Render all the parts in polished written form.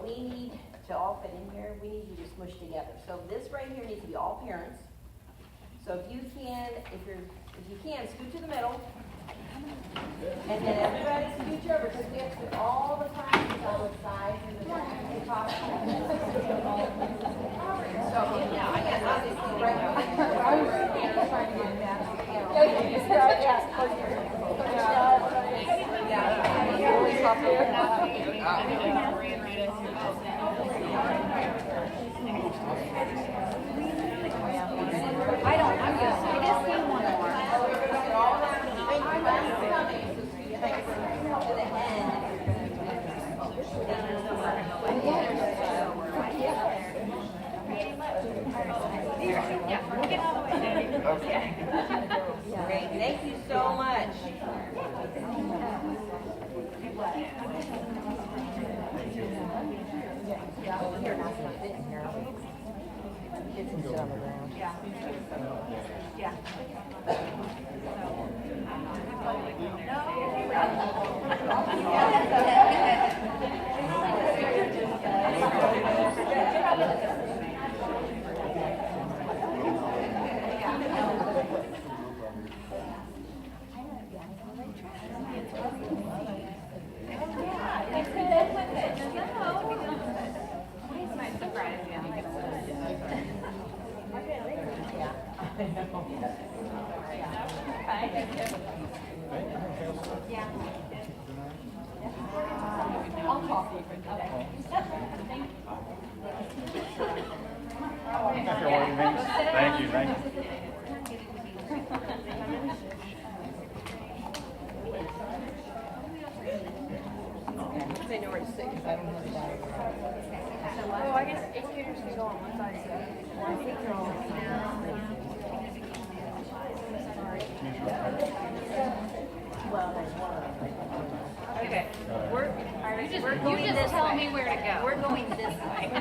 we need to all fit in here, we need you to smush together. So this right here needs to be all parents. So if you can, scoot to the middle. And then everybody scooch over, because we have to put all the classes on the sides and the back and top. So, yeah, I guess obviously right now. I was trying to get that. I just need one more. Okay. Great, thank you so much. I'll call you for today. Thank you, thank you. They know where to sit, because I don't know the diagram. Oh, I guess educators can go on one side. I think they're all. Okay, you just tell me where to go. We're going this way.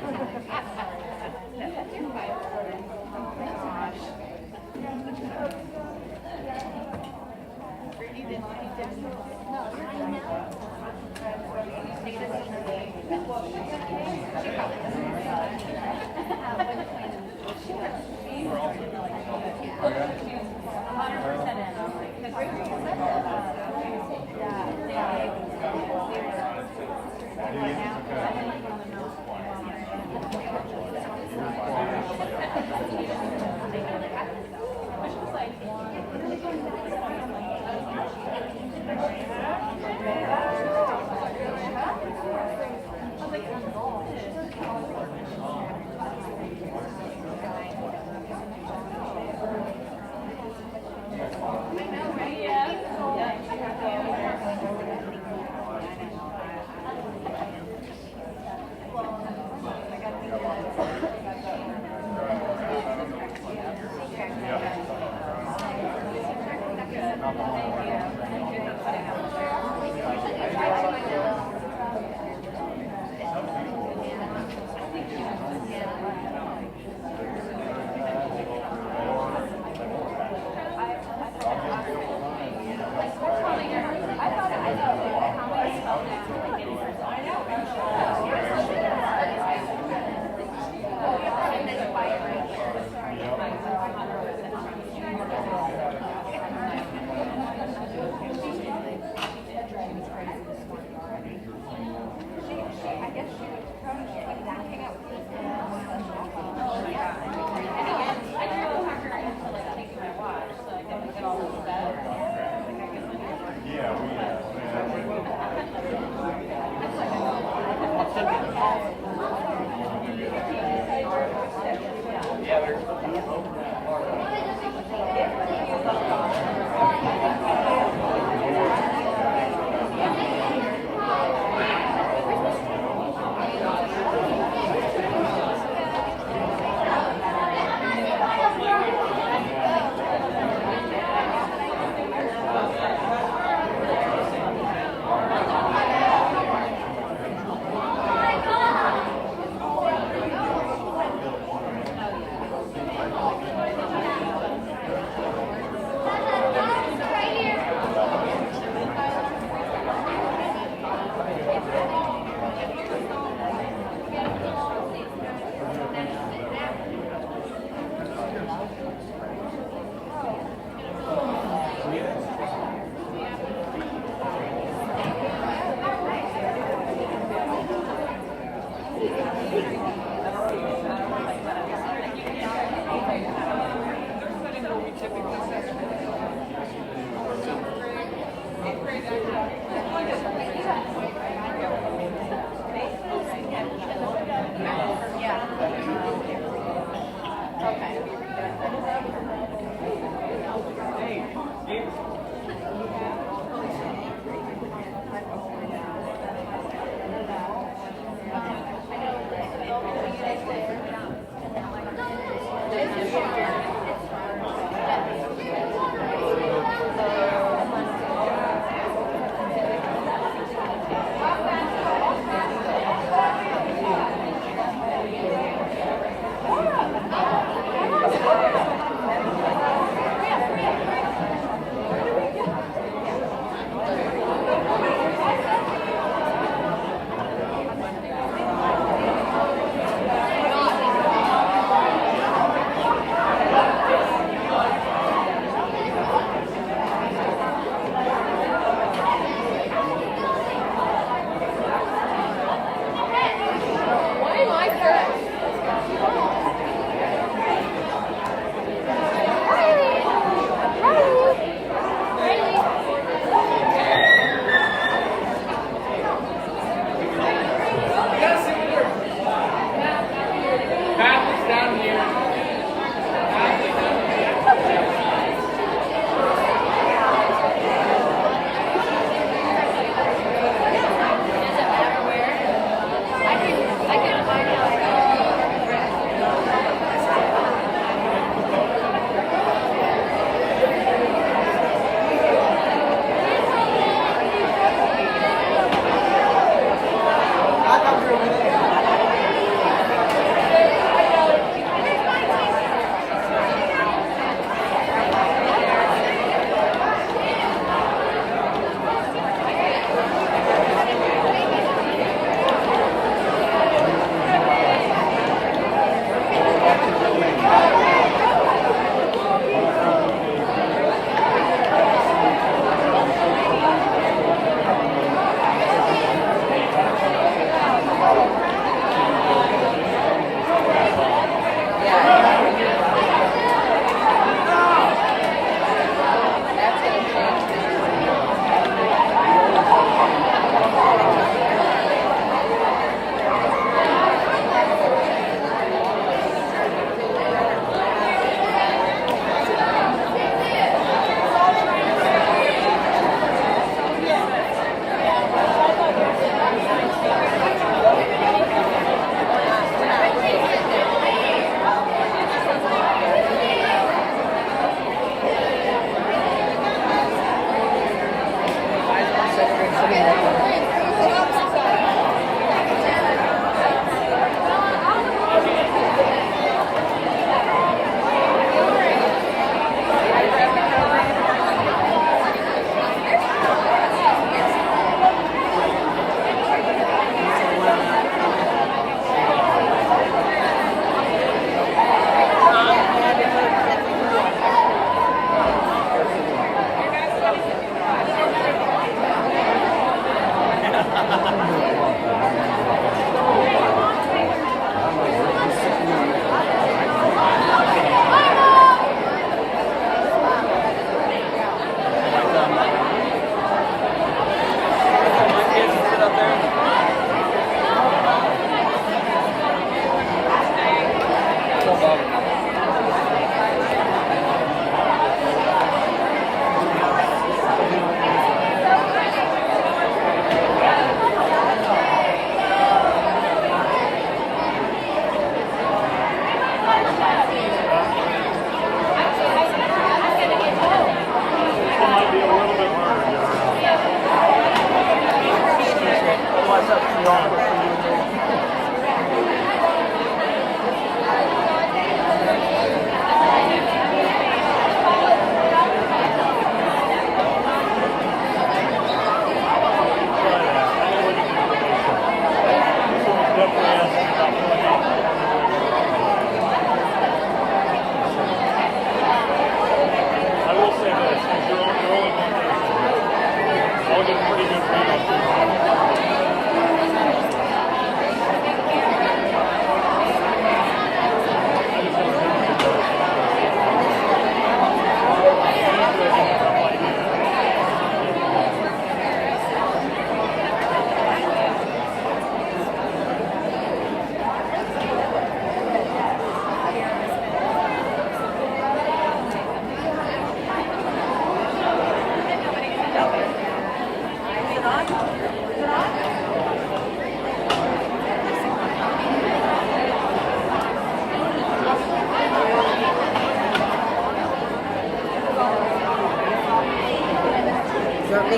What's up,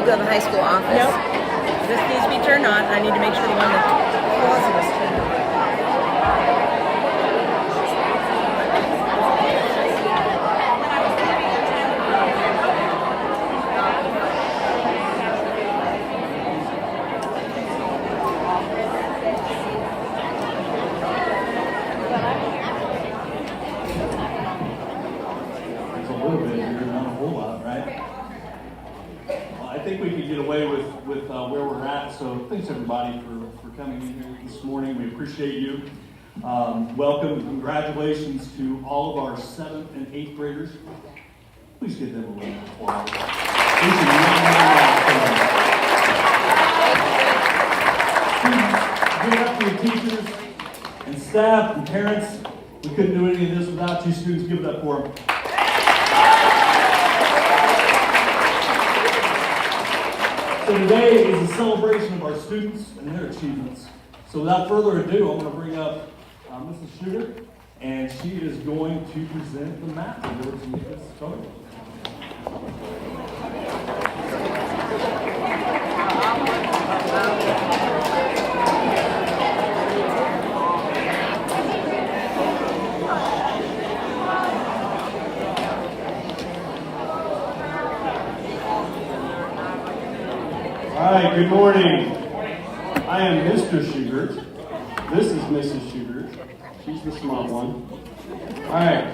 go to the high school office. Nope. This needs to be turned on. I need to make sure the one that closes is turned on. There's a little bit here, not a whole lot, right? Well, I think we could get away with where we're at, so thanks everybody for coming in here this morning. We appreciate you. Welcome and congratulations to all of our 7th and 8th graders. Please give them a round of applause. These are young, give it up to the teachers and staff and parents. We couldn't do any of this without you students. Give it up for them. So today is a celebration of our students and their achievements. So without further ado, I'm going to bring up Mrs. Shooter, and she is going to present the math awards and get this started. All right, good morning. I am Mr. Schubert. This is Mrs. Schubert. She's the smart one. All right,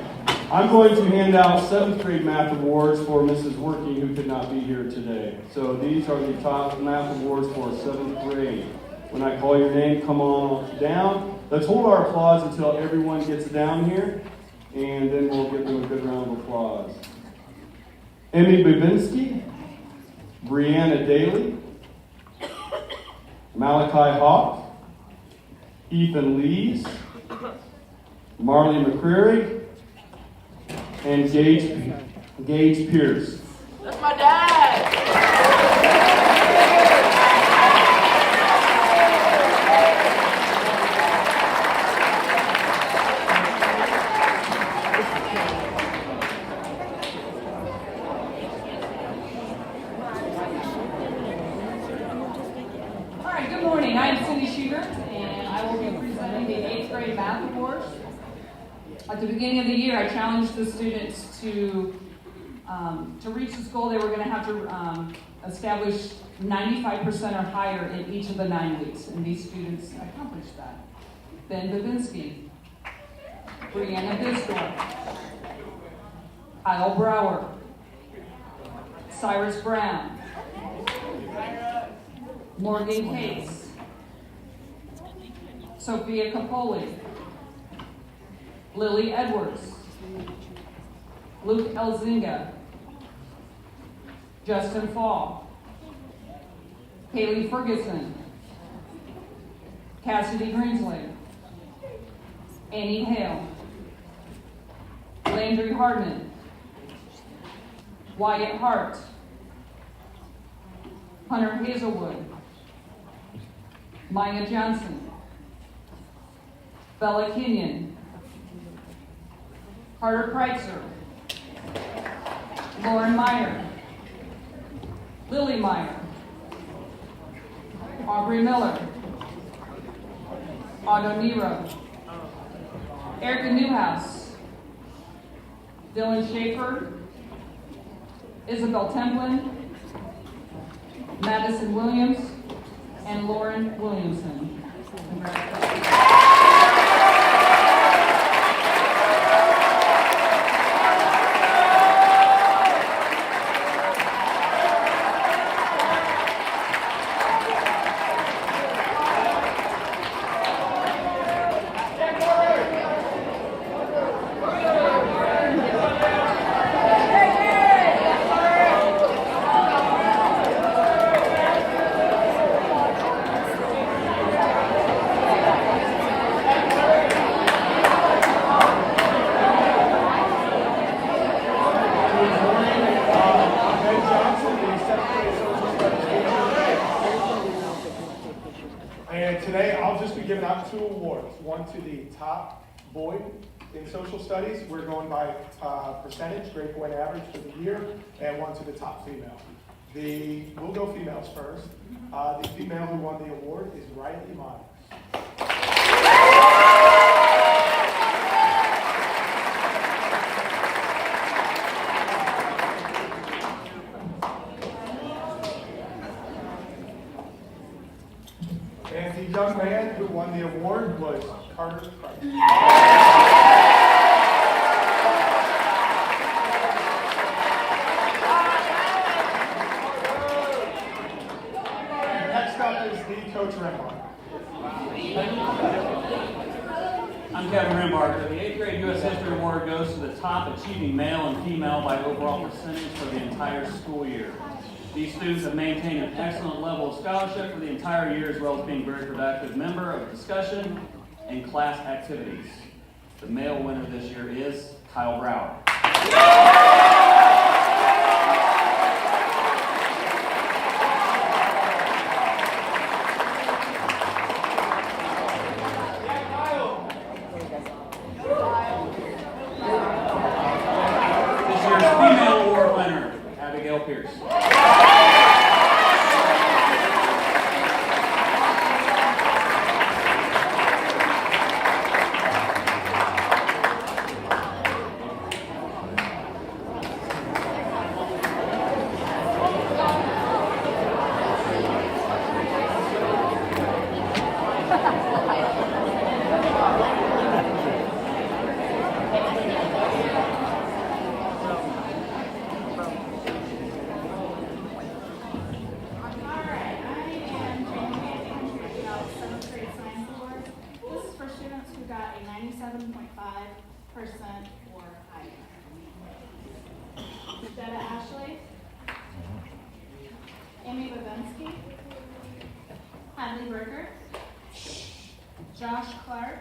I'm going to hand out 7th grade math awards for Mrs. Working, who could not be here today. So these are the top math awards for 7th grade. When I call your name, come on down. Let's hold our applause until everyone gets down here, and then we'll give them a good round of applause. Emmy Babinski, Brianna Daly, Malachi Hawk, Ethan Lees, Marley McCreary, and Gage Pierce. That's my dad. All right, good morning. I'm Cindy Schubert, and I will be presenting the 8th grade math awards. At the beginning of the year, I challenged the students to reach this goal. They were going to have to establish 95% or higher in each of the 9 weeks, and these students accomplished that. Ben Babinski, Brianna Bisdorf, Kyle Brower, Cyrus Brown, Morgan Case, Sophia Capoli, Lily Edwards, Luke Elzinga, Justin Fall, Kaylee Ferguson, Cassidy Greensley, Annie Hale, Landry Hardman, Wyatt Hart, Hunter Hazelwood, Maya Johnson, Bella Kenyon, Carter Kreitzer, Lauren Meyer, Lily Meyer, Aubrey Miller, Otto Nero, Erica Newhouse, Dylan Schaefer, Isabel Templin, Madison Williams, and Lauren Williamson. Congratulations. And today I'll just be giving out 2 awards. One to the top boy in social studies. We're going by percentage, grade point average for the year, and one to the top female. We'll go females first. The female who won the award is Riley Myers. And the young man who won the award was Carter Price. Next up is the Coach Rembar. I'm Kevin Rembarker. The 8th grade U.S. History Award goes to the top achieving male and female by overall percentage for the entire school year. These students have maintained an excellent level of scholarship for the entire year, as well as being a very productive member of discussion and class activities. The male winner this year is Kyle Brower. This year's female award winner, Abigail Pierce. Got a 97.5% or higher. Jetta Ashley, Amy Babensky, Hadley Burger, Josh Clark,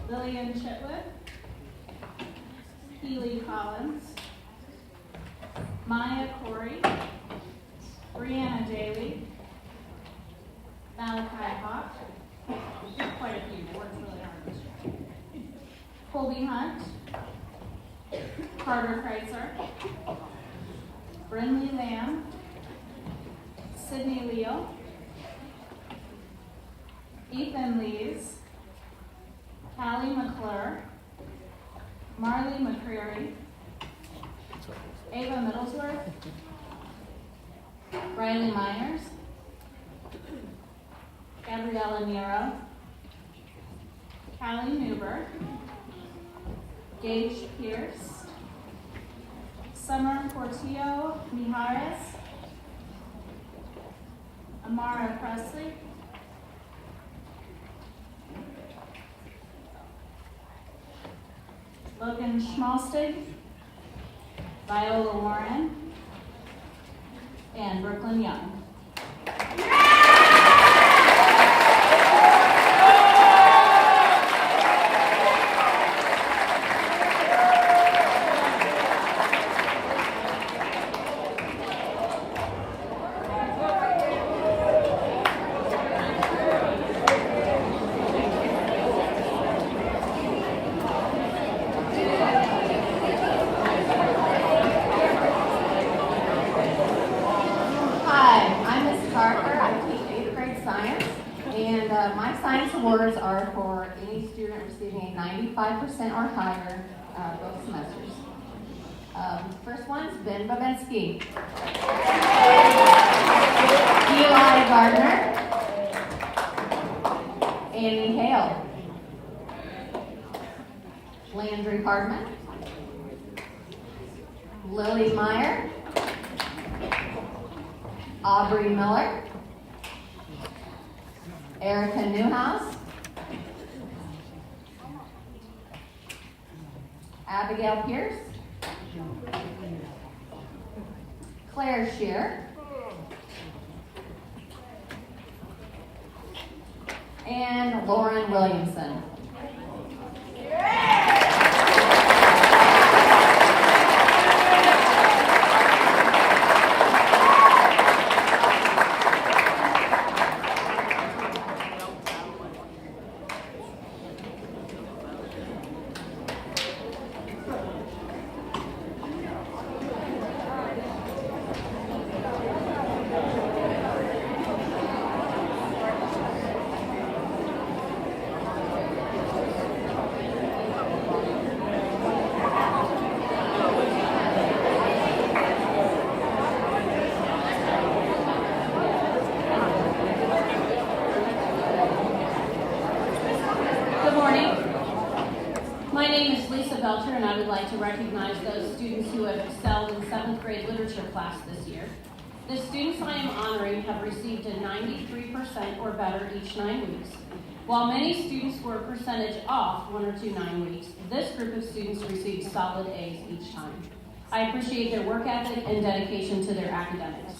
Lillian Chitwood, Keely Collins, Maya Corey, Brianna Daly, Malachi Hawk, quite a few, worked really hard this year. Colby Hunt, Carter Kreitzer, Brinley Lamb, Sydney Leo, Ethan Lees, Callie McClure, Marley McCreary, Ava Middlesworth, Riley Myers, Gabriella Nero, Callie Newberg, Gage Pierce, Summer Portillo Mijares, Amara Presley, Logan Schmalstig, Viola Warren, and Brooklyn Young. Awards are for any student receiving a 95% or higher both semesters. First one is Ben Babensky, Eli Gardner, Annie Hale, Landry Hardman, Lily Meyer, Aubrey Miller, Erica Newhouse, Abigail Pierce, Claire Shear, and Lauren Williamson. morning. My name is Lisa Belcher, and I would like to recognize those students who have excelled in 7th grade literature class this year. The students I am honoring have received a 93% or better each 9 weeks. While many students were a percentage off 1 or 2 9 weeks, this group of students received solid A's each time. I appreciate their work ethic and dedication to their academics.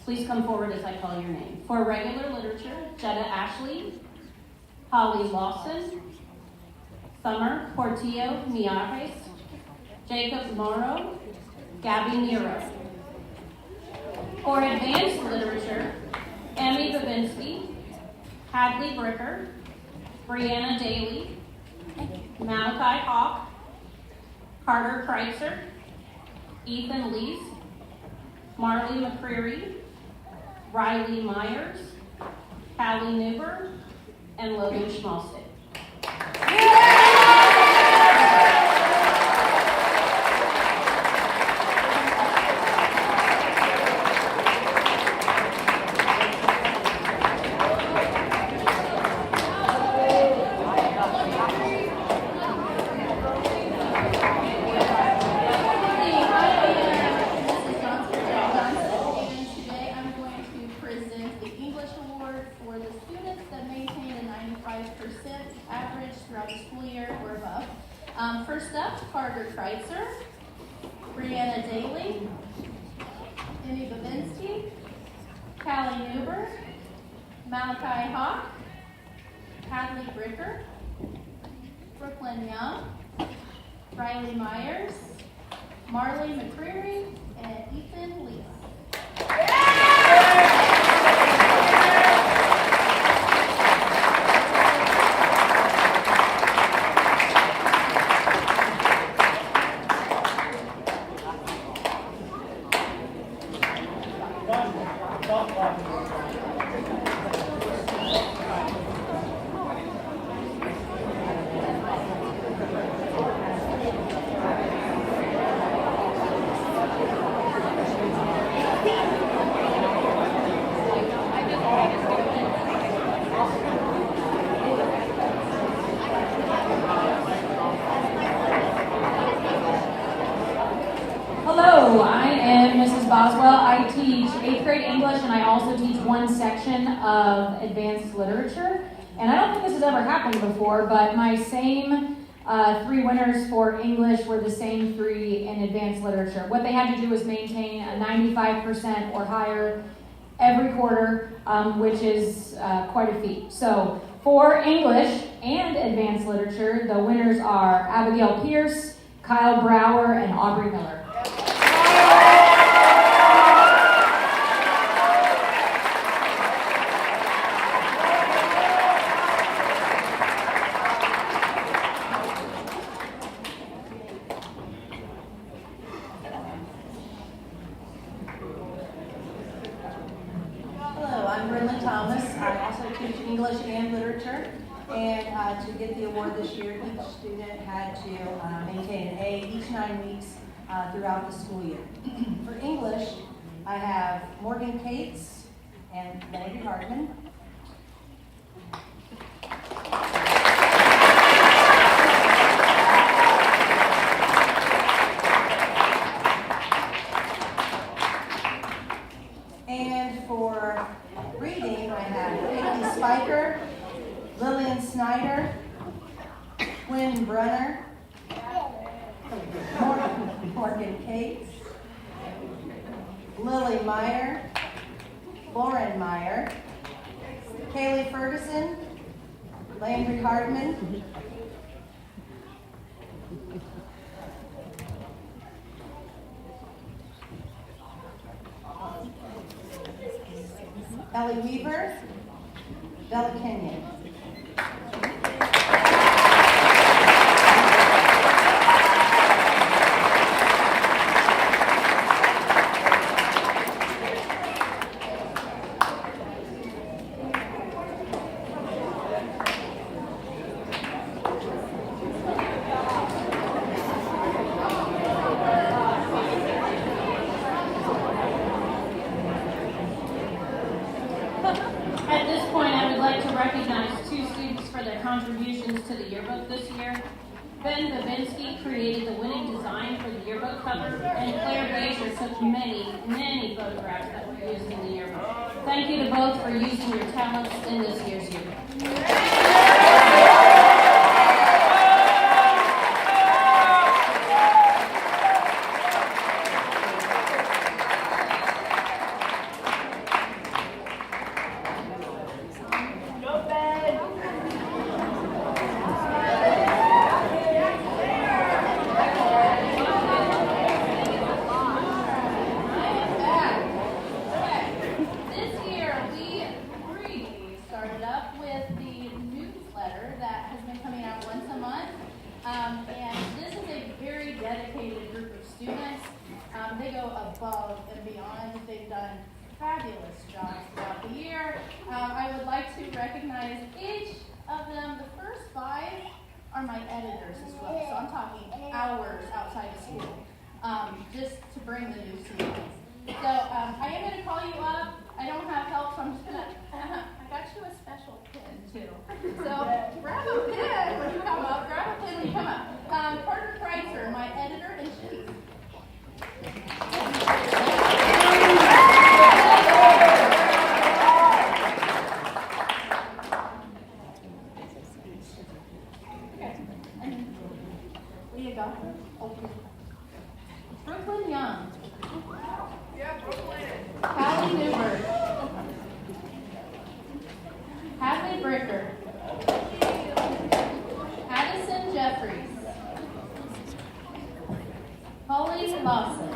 Please come forward as I call your name. For regular literature, Jetta Ashley, Holly Lawson, Summer Portillo Miares, Jacob Morrow, Gabby Nero. For advanced literature, Emmy Babinski, Hadley Bricker, Brianna Daly, Malachi Hawk, Carter Kreitzer, Ethan Lees, Marley McCreary, Riley Myers, Callie Newber, and Logan Schmalstick. First up, Carter Kreitzer, Brianna Daly, Emmy Babinski, Callie Newber, Malachi Hawk, Hadley Bricker, Brooklyn Young, Riley Myers, Marley McCreary, and Ethan Lees. Hello, I am Mrs. Boswell. I teach 8th grade English, and I also teach one section of advanced literature. And I don't think this has ever happened before, but my same 3 winners for English were the same 3 in advanced literature. What they had to do was maintain a 95% or higher every quarter, which is quite a feat. So for English and advanced literature, the winners are Abigail Pierce, Kyle Brower, and Aubrey Miller. Hello, I'm Brenda Thomas. I also teach English and literature. And to get the award this year, each student had to maintain an A each 9 weeks throughout the school year. For English, I have Morgan Cates and Melody Hartman. And for reading, I have Peggy Spiker, Lillian Snyder, Quinn Brunner, Morgan Cates, Lily Meyer, Lauren Meyer, Kaylee Ferguson, Landry Hardman, Ellie Weaver, Bella Kenyon. At this point, I would like to recognize changes to the yearbook this year. Ben Babinski created the winning design for the yearbook cover, and Claire Baker took many photographs that were used in the yearbook. Thank you to both for using your talents in this year's yearbook. This year, we really started up with the newsletter that has been coming out once a month. And this is a very dedicated group of students. They go above and beyond. They've done fabulous jobs throughout the year. I would like to recognize each of them. The first 5 are my editors as well. So I'm talking hours outside of school just to bring the news to you guys. So I am going to call you up. I don't have help, so I'm just going to, I got you a special pin too. So grab a pin when you come up. Grab a pin when you come up. Carter Kreitzer, my editor-in-chief. Leah Goffman. Okay. Brooklyn Young. Yeah, Brooklyn. Callie Newberg. Hadley Bricker. Addison Jeffries. Holly Lawson.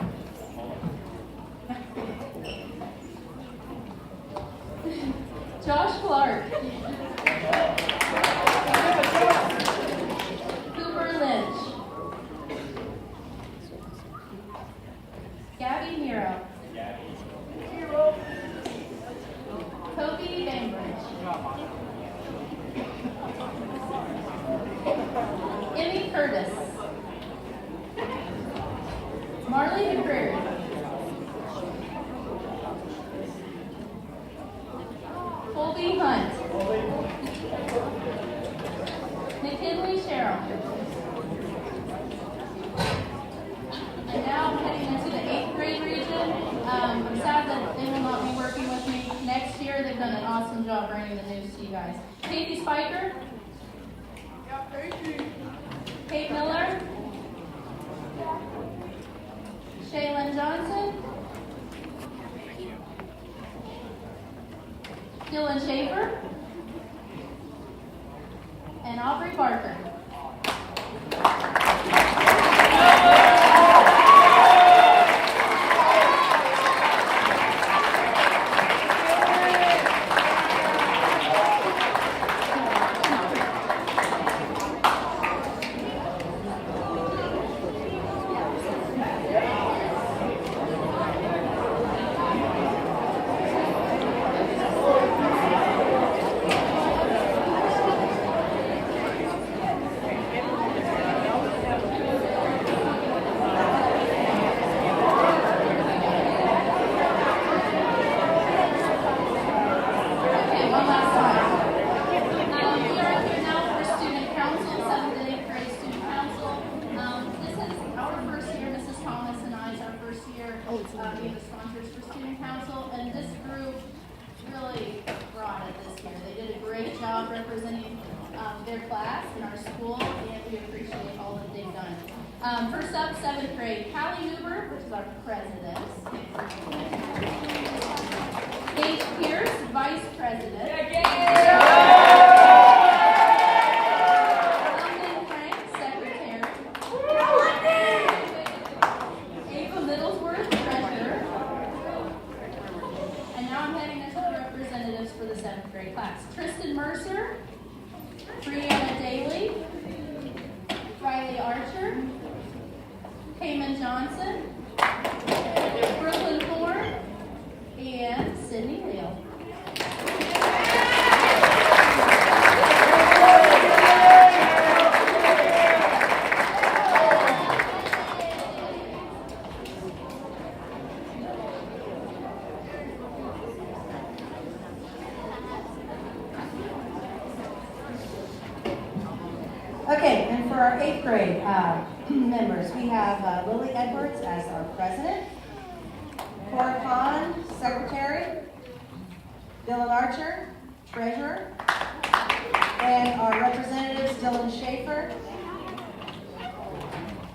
Josh Clark. Cooper Lynch. Gabby Miro. Kobe Bainbridge. Emmy Curtis. Marley McCreary. Colby Hunt. McKinley Sherrill. And now I'm heading into the 8th grade region. I'm sad that they will not be working with me next year. They've done an awesome job bringing the news to you guys. Katie Spiker. Kate Miller. Shaylin Johnson. Dylan Schaefer. And Aubrey Barker. Being the sponsors for Student Council, and this group really brought it this year. They did a great job representing their class in our school, and we appreciate all that they've done. First up, 7th grade, Callie Newberg, which is our president. Paige Pierce, vice president. London Frank, secretary. Ava Middlesworth, treasurer. And now I'm heading into the representatives for the 7th grade class. Tristan Mercer, Brianna Daly, Riley Archer, Cayman Johnson, Brooklyn Ford, and Sydney Leal. Okay, and for our 8th grade members, we have Lily Edwards as our president, Cora Khan, secretary, Dylan Archer, treasurer, and our representatives, Dylan Schaefer,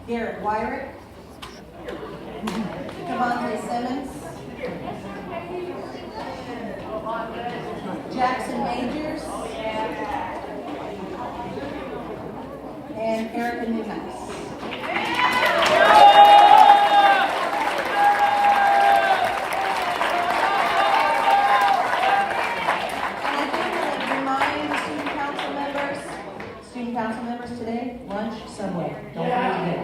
Garrett Wyrick, Cavante Simmons, Jackson Majors, and Erica Newhouse. And I do want to remind student council members today, lunch somewhere. Don't forget it.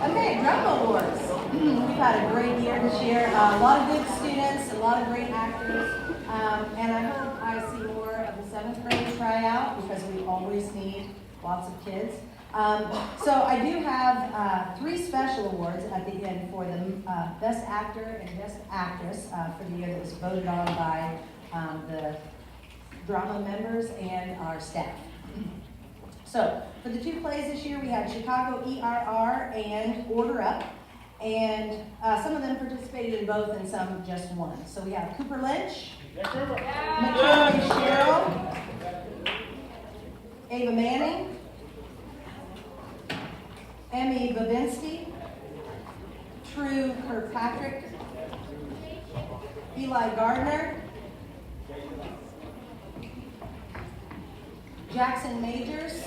Okay, Drum Awards. We've had a great year this year. A lot of good students, a lot of great actors. And I hope I see more of the 7th grade try out because we always need lots of kids. So I do have 3 special awards at the end for the Best Actor and Best Actress for the year that was voted on by the drama members and our staff. So for the 2 plays this year, we had Chicago ERR and Order Up. And some of them participated in both and some just one. So we have Cooper Lynch, McKinley Sherrill, Ava Manning, Emmy Babinski, True Kirkpatrick, Eli Gardner, Jackson Majors,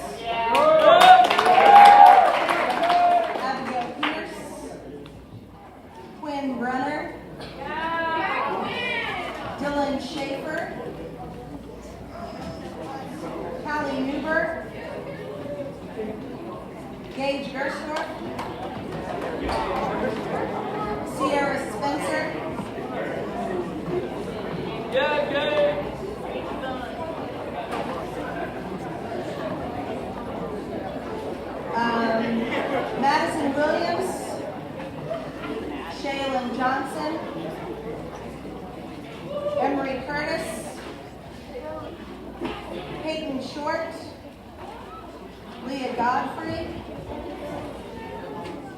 Abigail Pierce, Quinn Brunner, Dylan Schaefer, Callie Newberg, Gage Gerstorf, Sierra Spencer, Madison Williams, Shaylin Johnson, Emery Curtis, Peyton Short, Leah Godfrey,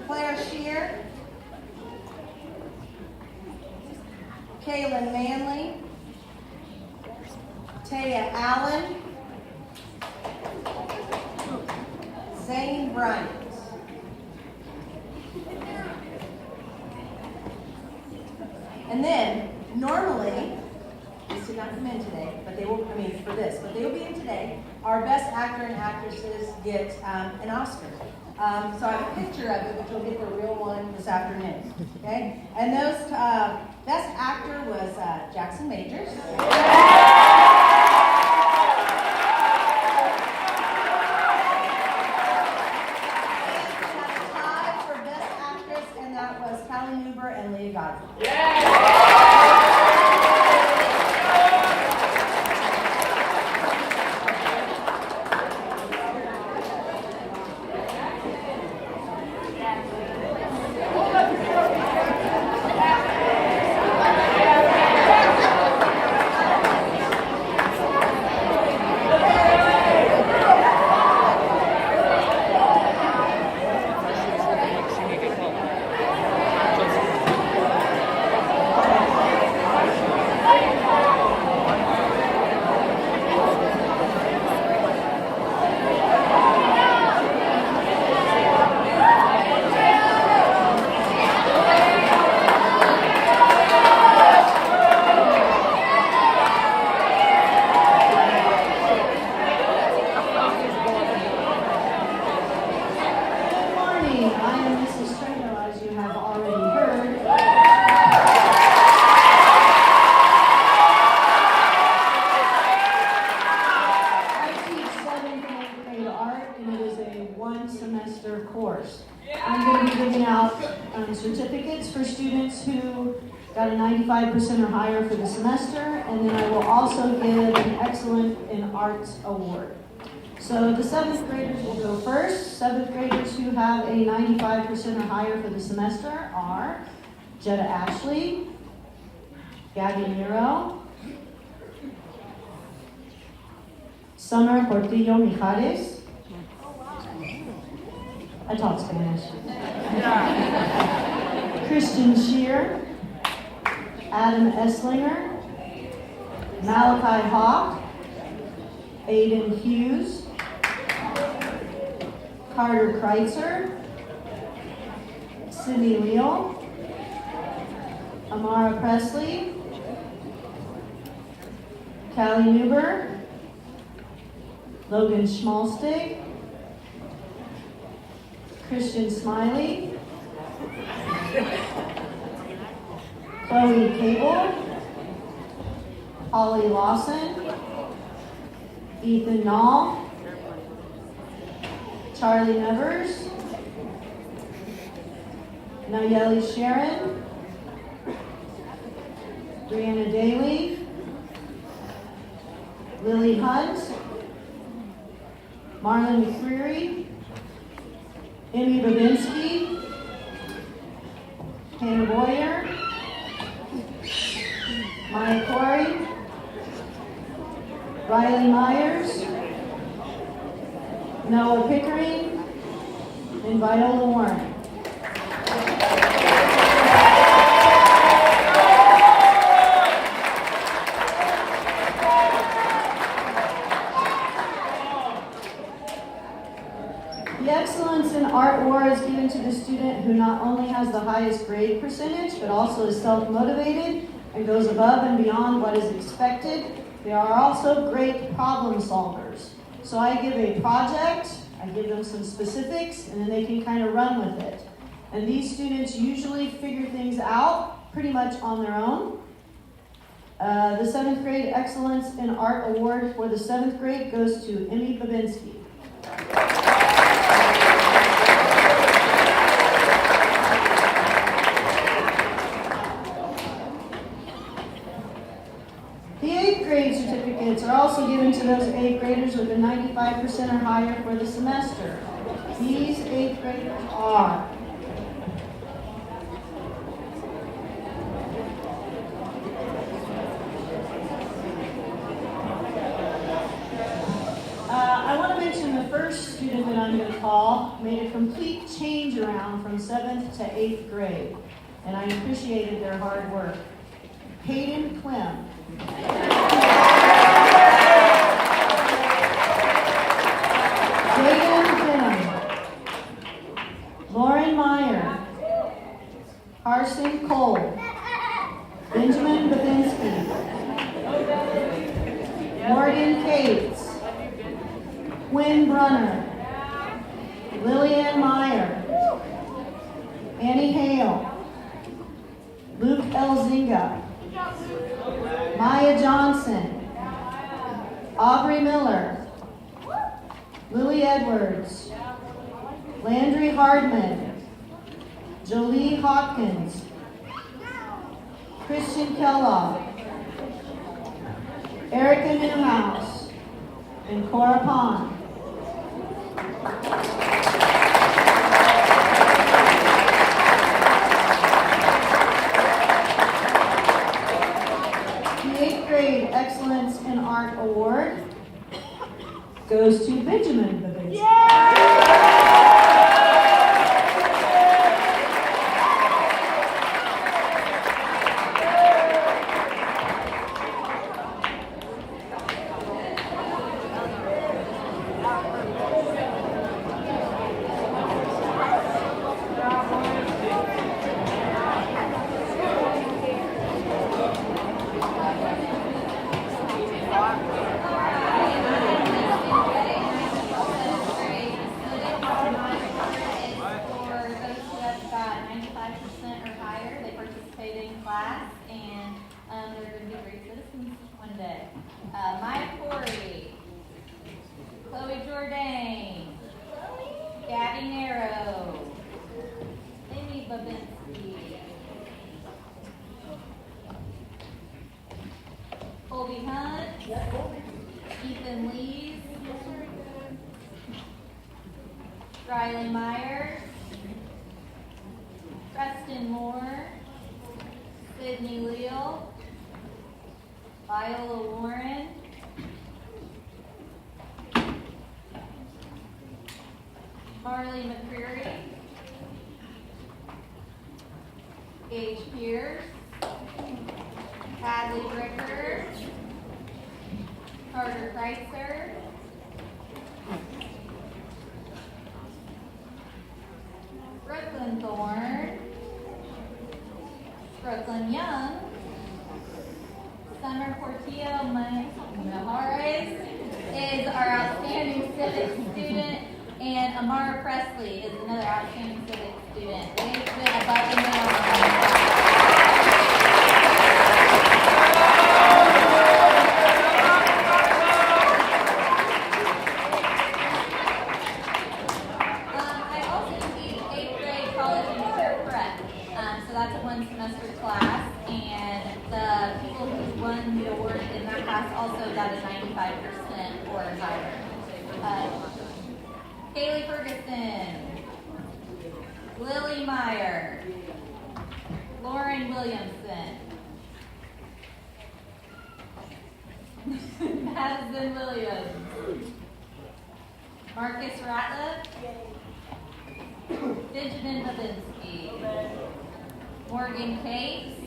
Claire Shear, Kaylin Manley, Taya Allen, Zane Bryant. And then, normally, these did not come in today, but they will, for this, but they will be in today. Our best actor and actresses get an Oscar. So I have a picture of it, which will get the real one this afternoon, okay? And those, best actor was Jackson Majors. Callie Newber and Leah Godfrey. certificates for students who got a 95% or higher for the semester, and then I will also give an Excellent in Arts Award. So the 7th graders will go first. 7th graders who have a 95% or higher for the semester are Jetta Ashley, Gabby Nero, Summer Portillo Mijares. I talk Spanish. Christian Shear, Adam Esslinger, Malachi Hawk, Aiden Hughes, Carter Kreitzer, Cindy Leal, Amara Presley, Callie Newber, Logan Schmalstig, Christian Smiley, Chloe Cable, Holly Lawson, Ethan Nall, Charlie Nevers, Nayeli Sharon, Brianna Daly, Lily Hunt, Marlon McCreary, Amy Babinski, Hannah Boyer, Maya Corey, Riley Myers, Noah Pickering, and Viola Warren. The Excellence in Art Award is given to the student who not only has the highest grade percentage, but also is self-motivated and goes above and beyond what is expected. They are also great problem solvers. So I give a project, I give them some specifics, and then they can kind of run with it. And these students usually figure things out pretty much on their own. The 7th grade Excellence in Art Award for the 7th grade goes to Emmy Babinski. The 8th grade certificates are also given to those 8th graders with a 95% or higher for the semester. These 8th graders are I want to mention the first student that I'm going to call made a complete change around from 7th to 8th grade, and I appreciated their hard work. Hayden Clem. Jaden Clem. Lauren Meyer. Carson Cole. Benjamin Babinski. Morgan Cates. Quinn Brunner, Lillian Meyer, Annie Hale, Luke Elzinga, Maya Johnson, Aubrey Miller, Lily Edwards, Landry Hardman, Jolie Hopkins, Christian Kellogg, Erica Newhouse, and Cora Pond. The 8th grade Excellence in Art Award goes to Benjamin Babinski. Maya Corey, Chloe Jourdain, Gabby Narrow, Amy Babinski. Colby Hunt. Ethan Lees. Riley Myers. Preston Moore. Sydney Leal. Viola Warren. Marley McCreary. Gage Pierce. Hadley Bricker. Carter Kreitzer. Brooklyn Thorne. Brooklyn Young. Summer Portillo Mahares is our outstanding civics student, and Amara Presley is another outstanding civics student. They've been above and beyond. I also teach 8th grade college and career prep, so that's a one-semester class, and the people who won the award in that class also got a 95% or higher. Kaylee Ferguson, Lily Meyer, Lauren Williamson, Madison Williams, Marcus Ratliff, Benjamin Babinski, Morgan Cates,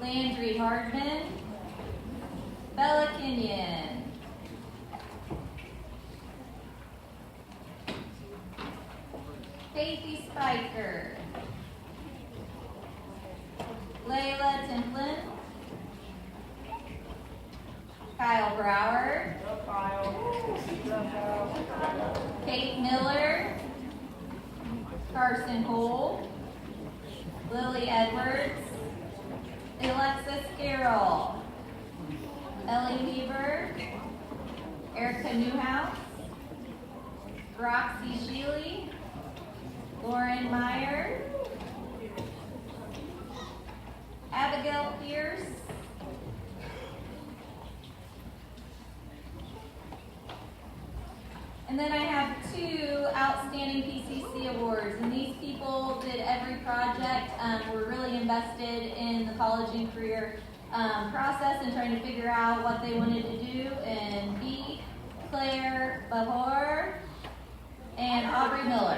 Landry Hardman, Bella Kenyon, Faithy Spiker, Layla Templin, Kyle Brower, Kate Miller, Carson Cole, Lily Edwards, Alexis Carroll, Ellie Weaver, Erica Newhouse, Roxy Sheely, Lauren Meyer, Abigail Pierce, and then I have 2 outstanding PCC awards, and these people did every project, were really invested in the college and career process and trying to figure out what they wanted to do, and B. Claire Bahor, and Aubrey Miller.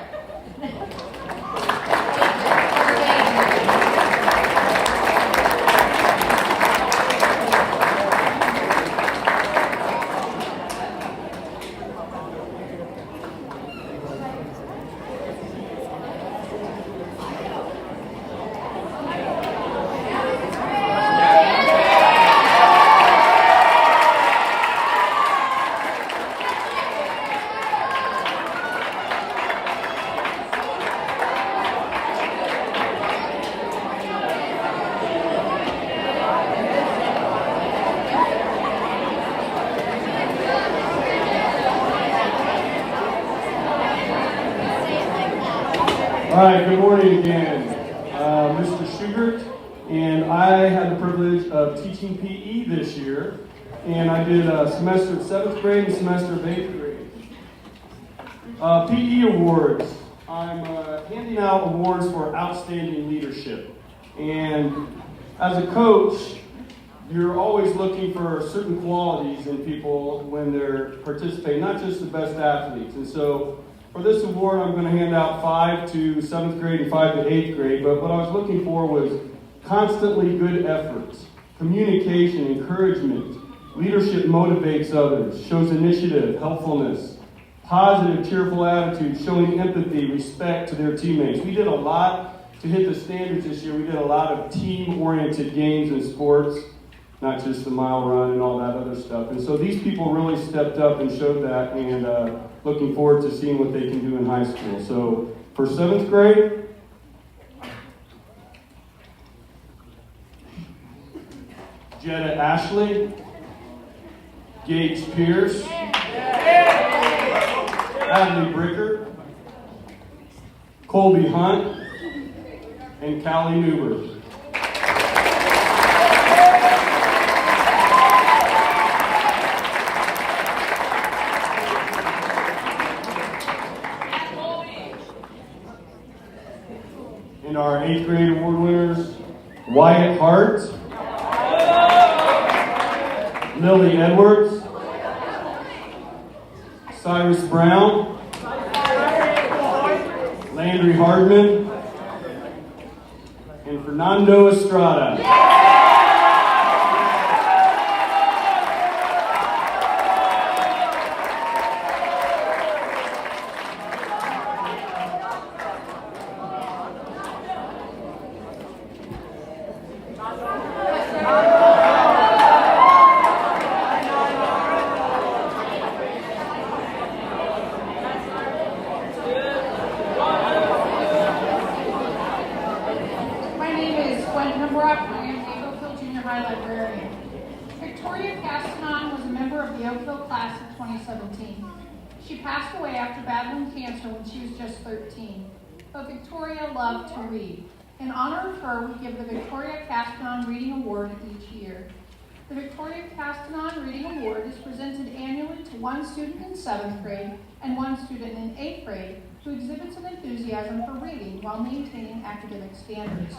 All right, good morning again. Mr. Schubert, and I had the privilege of teaching PE this year, and I did a semester of 7th grade and a semester of 8th grade. PE awards. I'm handing out awards for outstanding leadership. And as a coach, you're always looking for certain qualities in people when they're participating, not just the best athletes. And so for this award, I'm going to hand out 5 to 7th grade and 5 to 8th grade, but what I was looking for was constantly good efforts, communication, encouragement, leadership motivates others, shows initiative, helpfulness, positive, cheerful attitude, showing empathy, respect to their teammates. We did a lot to hit the standards this year. We did a lot of team-oriented games and sports, not just the mile run and all that other stuff. And so these people really stepped up and showed that, and looking forward to seeing what they can do in high school. So for 7th grade, Jetta Ashley, Gage Pierce, Hadley Bricker, Colby Hunt, and Callie Newberg. And our 8th grade award winners, Wyatt Hart, Lily Edwards, Cyrus Brown, Landry Hardman, and Fernando Estrada. Victoria Castanon was a member of the Oakville class of 2017. She passed away after battling cancer when she was just 13. But Victoria loved to read. In honor of her, we give the Victoria Castanon Reading Award each year. The Victoria Castanon Reading Award is presented annually to one student in 7th grade and one student in 8th grade who exhibits an enthusiasm for reading while maintaining academic standards.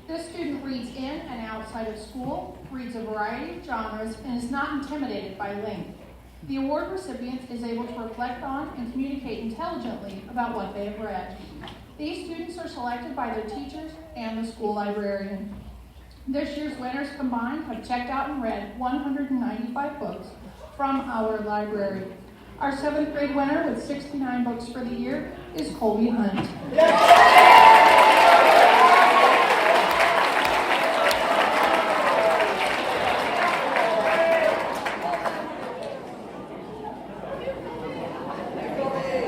This student reads in and outside of school, reads a variety of genres, and is not intimidated by length. The award recipient is able to reflect on and communicate intelligently about what they have read. These students are selected by their teachers and the school librarian. This year's winners combined have checked out and read 195 books from our library. Our 7th grade winner with 69 books for the year is Colby Hunt.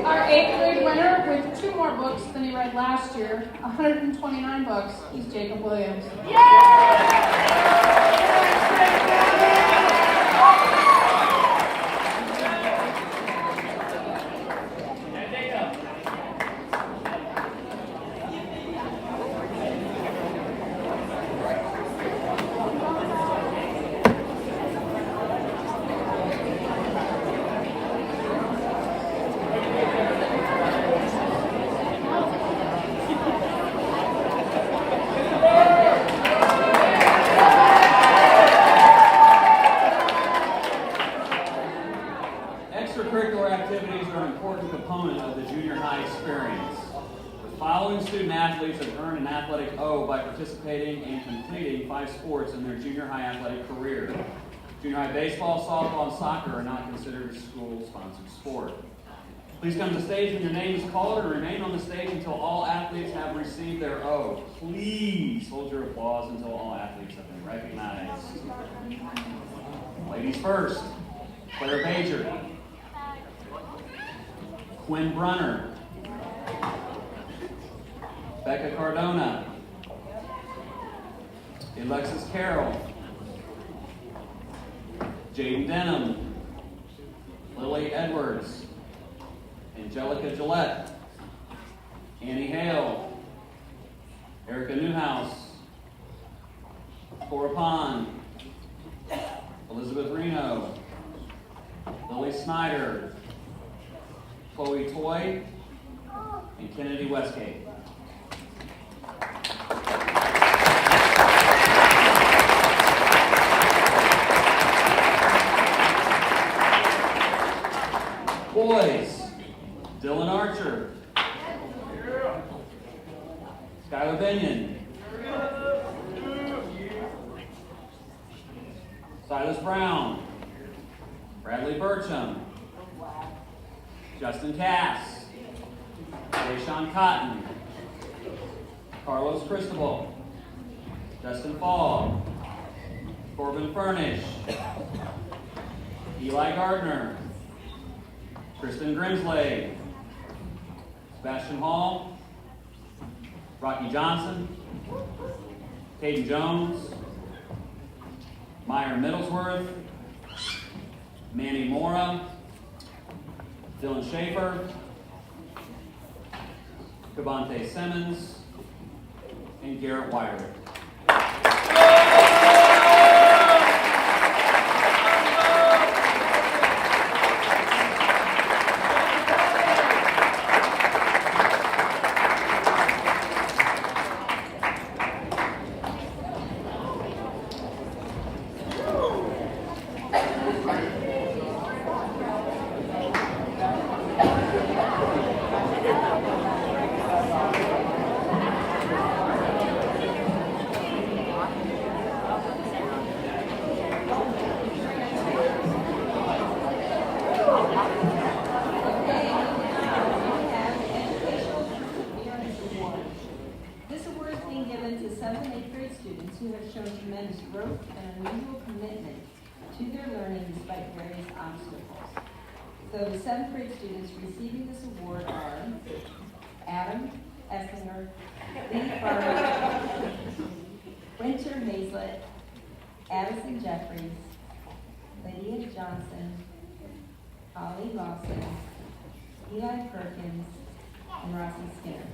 Our 8th grade winner with 2 more books than he read last year, 129 books, is Jacob Williams. Extracurricular activities are an important component of the junior high experience. The following student athletes have earned an athletic O by participating and completing 5 sports in their junior high athletic career. Junior high baseball, softball, and soccer are not considered school-sponsored sport. Please come to the stage when your name is called and remain on the stage until all athletes have received their O. Please hold your applause until all athletes have been recognized. Ladies first, Claire Bajer, Quinn Brunner, Becca Cardona, Alexis Carroll, Jaden Denham, Lily Edwards, Angelica Gillette, Annie Hale, Erica Newhouse, Cora Pond, Elizabeth Reno, Lily Snyder, Chloe Toy, and Kennedy Westgate. Boys, Dylan Archer, Skylar Binion, Silas Brown, Bradley Burcham, Justin Cass, Deshaun Cotton, Carlos Cristobal, Justin Fall, Corbin Furnish, Eli Gardner, Kristen Grimsley, Sebastian Hall, Rocky Johnson, Caden Jones, Meyer Middlesworth, Manny Mora, Dylan Schaefer, Cavante Simmons, and Garrett Wyrick. This award is being given to 7th and 8th grade students who have shown tremendous growth and unusual commitment to their learning despite various obstacles. So the 7th grade students receiving this award are Adam Essinger, Lee Farmer, Winter Hazlett, Addison Jeffries, Lydia Johnson, Holly Lawson, Eli Perkins, and Rossi Skinner.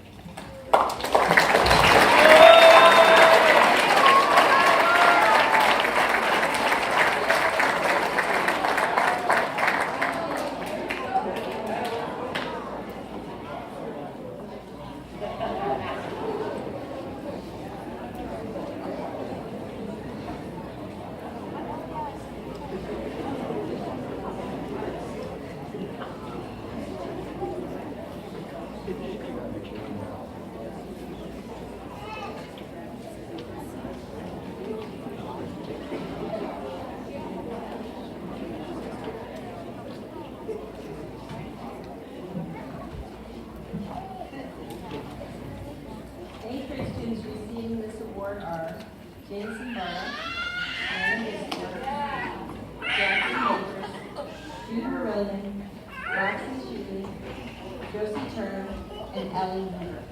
Eighth grade students receiving this award are Jameson Barra, Anna Bismarck, Jackson Makers, Judah Roland, Roxy Shuey, Josie Turner, and Ellie Miller.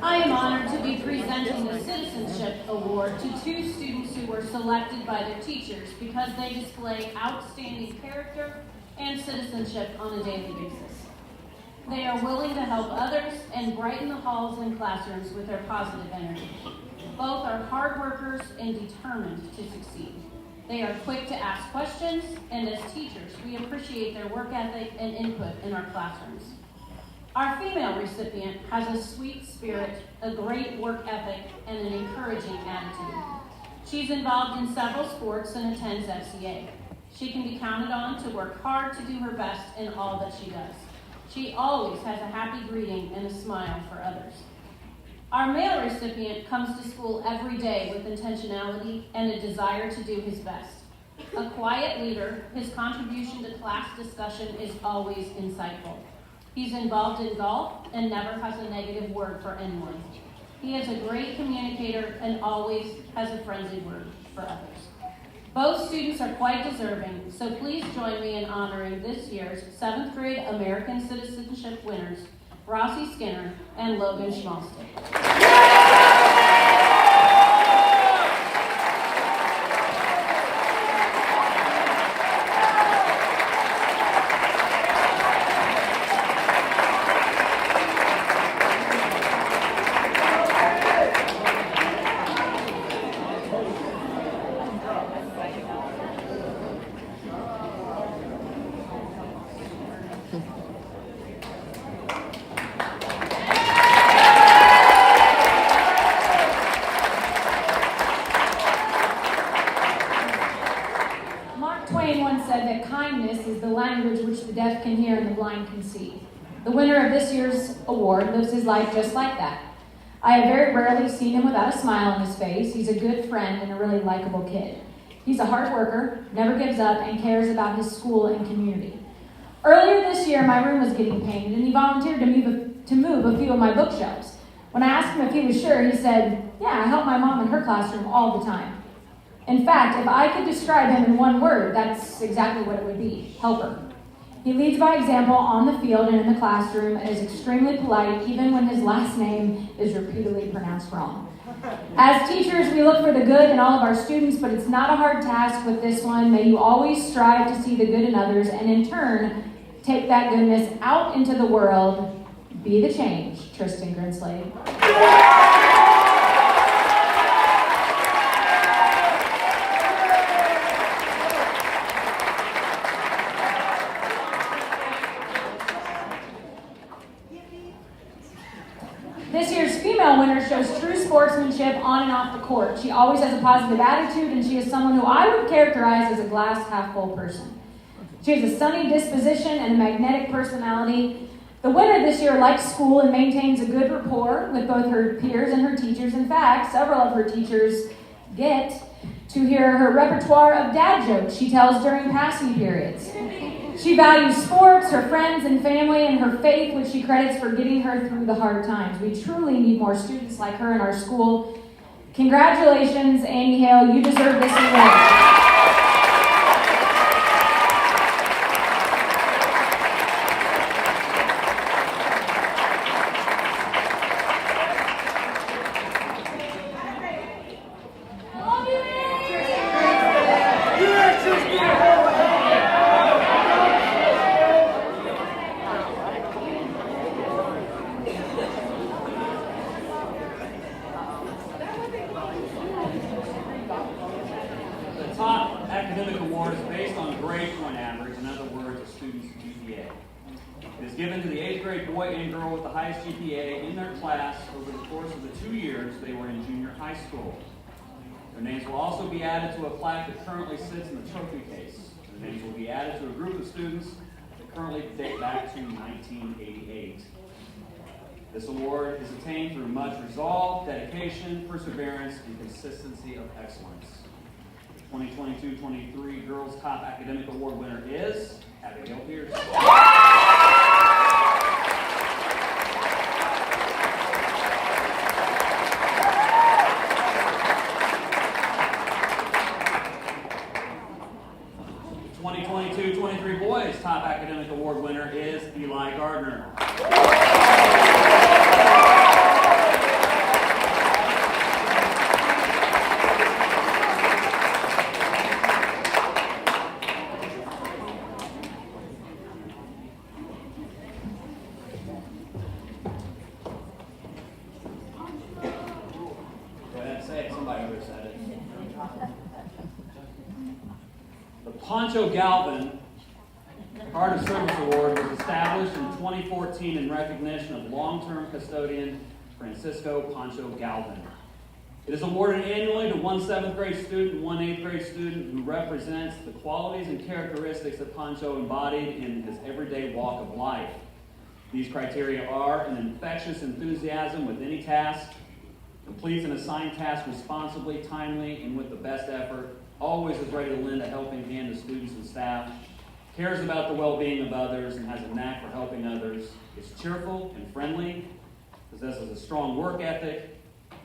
I am honored to be presenting the Citizenship Award to 2 students who were selected by their teachers because they display outstanding character and citizenship on a daily basis. They are willing to help others and brighten the halls and classrooms with their positive energy. Both are hard workers and determined to succeed. They are quick to ask questions, and as teachers, we appreciate their work ethic and input in our classrooms. Our female recipient has a sweet spirit, a great work ethic, and an encouraging attitude. She's involved in several sports and attends FCA. She can be counted on to work hard to do her best in all that she does. She always has a happy greeting and a smile for others. Our male recipient comes to school every day with intentionality and a desire to do his best. A quiet leader, his contribution to class discussion is always insightful. He's involved in golf and never has a negative word for anyone. He is a great communicator and always has a friendly word for others. Both students are quite deserving, so please join me in honoring this year's 7th grade American Citizenship winners, Rossi Skinner and Logan Schmalstick. The deaf can hear and the blind can see. The winner of this year's award lives his life just like that. I have very rarely seen him without a smile on his face. He's a good friend and a really likable kid. He's a hard worker, never gives up, and cares about his school and community. Earlier this year, my room was getting painted, and he volunteered to move a few of my bookshelves. When I asked him if he was sure, he said, "Yeah, I help my mom in her classroom all the time." In fact, if I could describe him in one word, that's exactly what it would be: helper. He leads by example on the field and in the classroom, and is extremely polite even when his last name is repeatedly pronounced wrong. As teachers, we look for the good in all of our students, but it's not a hard task with this one. May you always strive to see the good in others, and in turn, take that goodness out into the world. Be the change, Tristan Grinslade. This year's female winner shows true sportsmanship on and off the court. She always has a positive attitude, and she is someone who I would characterize as a glass half full person. She has a sunny disposition and a magnetic personality. The winner this year likes school and maintains a good rapport with both her peers and her teachers. In fact, several of her teachers get to hear her repertoire of dad jokes she tells during passing periods. She values sports, her friends and family, and her faith, which she credits for getting her through the hard times. We truly need more students like her in our school. Congratulations, Annie Hale. You deserve this award. GPA in their class over the course of the 2 years they were in junior high school. Their names will also be added to a plaque that currently sits in the trophy case. Their names will be added to a group of students that currently date back to 1988. This award is attained through much resolve, dedication, perseverance, and consistency of excellence. The 2022-23 Girls Top Academic Award winner is Abigail Pierce. 2022-23 Boys Top Academic Award winner is Eli Gardner. 2014 in recognition of long-term custodian Francisco Pancho Galvin. It is awarded annually to one 7th grade student and one 8th grade student who represents the qualities and characteristics that Pancho embodied in his everyday walk of life. These criteria are an infectious enthusiasm with any task, completes an assigned task responsibly, timely, and with the best effort, always is ready to lend a helping hand to students and staff, cares about the well-being of others, and has a knack for helping others, is cheerful and friendly, possesses a strong work ethic,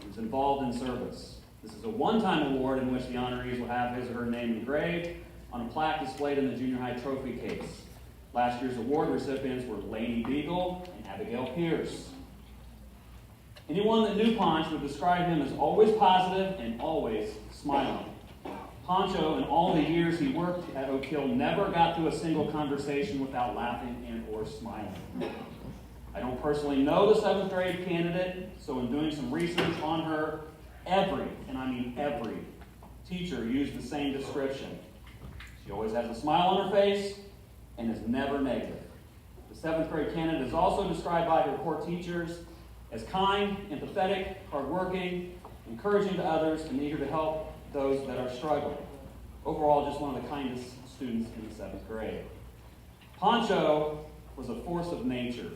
and is involved in service. This is a one-time award in which the honorees will have his or her name engraved on a plaque displayed in the junior high trophy case. Last year's award recipients were Lainey Beagle and Abigail Pierce. Anyone that knew Ponch would describe him as always positive and always smiling. Pancho, in all the years he worked at Oak Hill, never got through a single conversation without laughing and or smiling. I don't personally know the 7th grade candidate, so in doing some research on her, every, and I mean every, teacher used the same description. She always has a smile on her face and is never negative. The 7th grade candidate is also described by her core teachers as kind, empathetic, hardworking, encouraging to others, and eager to help those that are struggling. Overall, just one of the kindest students in the 7th grade. Pancho was a force of nature.